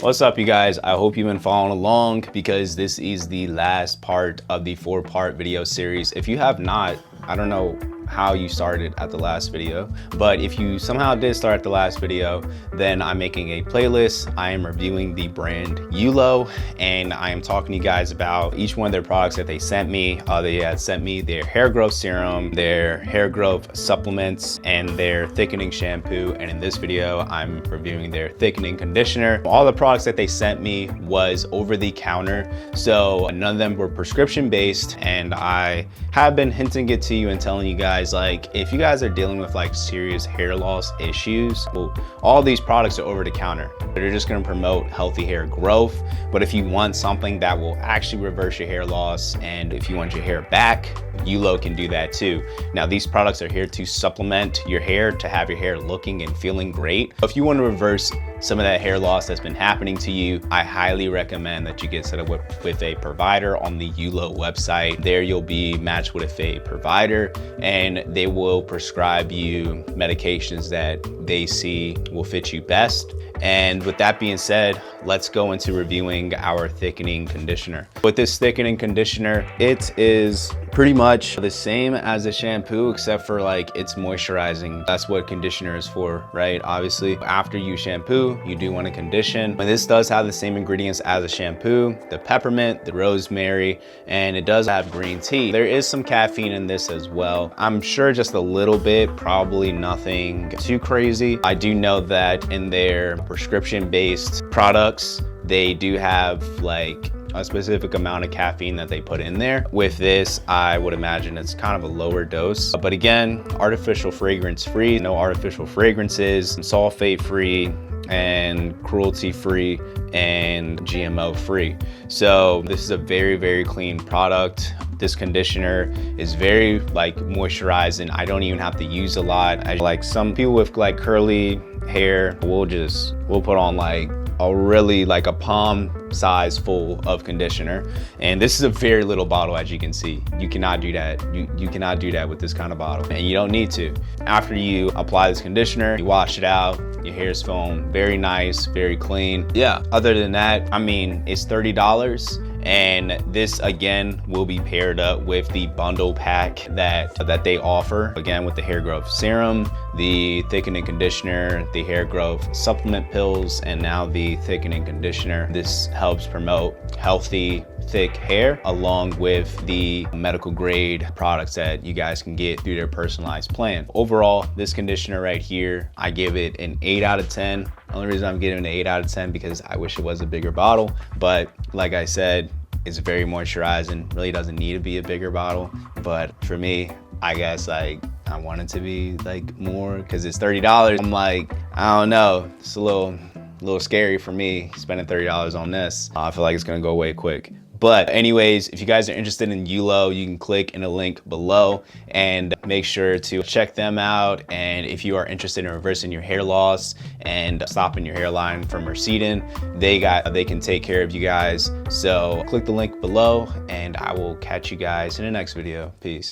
What's up, you guys? I hope you've been following along because this is the last part of the 4-part video series. If you have not, I don't know how you started at the last video, but if you somehow did start at the last video, then I'm making a playlist. I am reviewing the brand Yulo, and I am talking to you guys about each one of their products that they sent me. They had sent me their hair growth serum, their hair growth supplements, and their thickening shampoo. And in this video, I'm reviewing their thickening conditioner. All the products that they sent me was over the counter, so none of them were prescription based, and I have been hinting it to you and telling you guys, like, if you guys are dealing with like serious hair loss issues, well, all these products are over the counter. They're just going to promote healthy hair growth. But if you want something that will actually reverse your hair loss, and if you want your hair back, Yulo can do that too. Now, these products are here to supplement your hair, to have your hair looking and feeling great. If you want to reverse some of that hair loss that's been happening to you, I highly recommend that you get set up with a provider on the Yulo website. There you'll be matched with a provider, and they will prescribe you medications that they see will fit you best. And with that being said, let's go into reviewing our thickening conditioner. With this thickening conditioner, it is pretty much the same as a shampoo, except for like it's moisturizing. That's what conditioner is for, right? Obviously, after you shampoo, you do want to condition. And this does have the same ingredients as a shampoo, the peppermint, the rosemary, and it does have green tea. There is some caffeine in this as well. I'm sure just a little bit, probably nothing too crazy. I do know that in their prescription-based products, they do have like a specific amount of caffeine that they put in there. With this, I would imagine it's kind of a lower dose. But again, artificial fragrance free, no artificial fragrances, sulfate free, and cruelty free, and GMO free. So this is a very, very clean product. This conditioner is very like moisturizing. I don't even have to use a lot. Like some people with like curly hair, we'll put on like a palm size full of conditioner, and this is a very little bottle. As you can see, you cannot do that. You cannot do that with this kind of bottle, and you don't need to. After you apply this conditioner, you wash it out, your hair's feeling very nice, very clean. Yeah, other than that, I mean, it's $30. And this again will be paired up with the bundle pack that they offer, again with the hair growth serum, the thickening conditioner, the hair growth supplement pills, and now the thickening conditioner. This helps promote healthy, thick hair, along with the medical grade products that you guys can get through their personalized plan. Overall, this conditioner right here, I give it an 8 out of 10. The only reason I'm giving it an 8 out of 10 because I wish it was a bigger bottle, but like I said, it's very moisturizing. Really doesn't need to be a bigger bottle, but for me, I guess like I want it to be like more because it's $30. I'm like, I don't know, it's a little scary for me spending $30 on this. I feel like it's gonna go away quick. But anyways, if you guys are interested in Yulo, you can click in the link below and make sure to check them out. And if you are interested in reversing your hair loss and stopping your hairline from receding, they can take care of you guys. So click the link below, and I will catch you guys in the next video. Peace.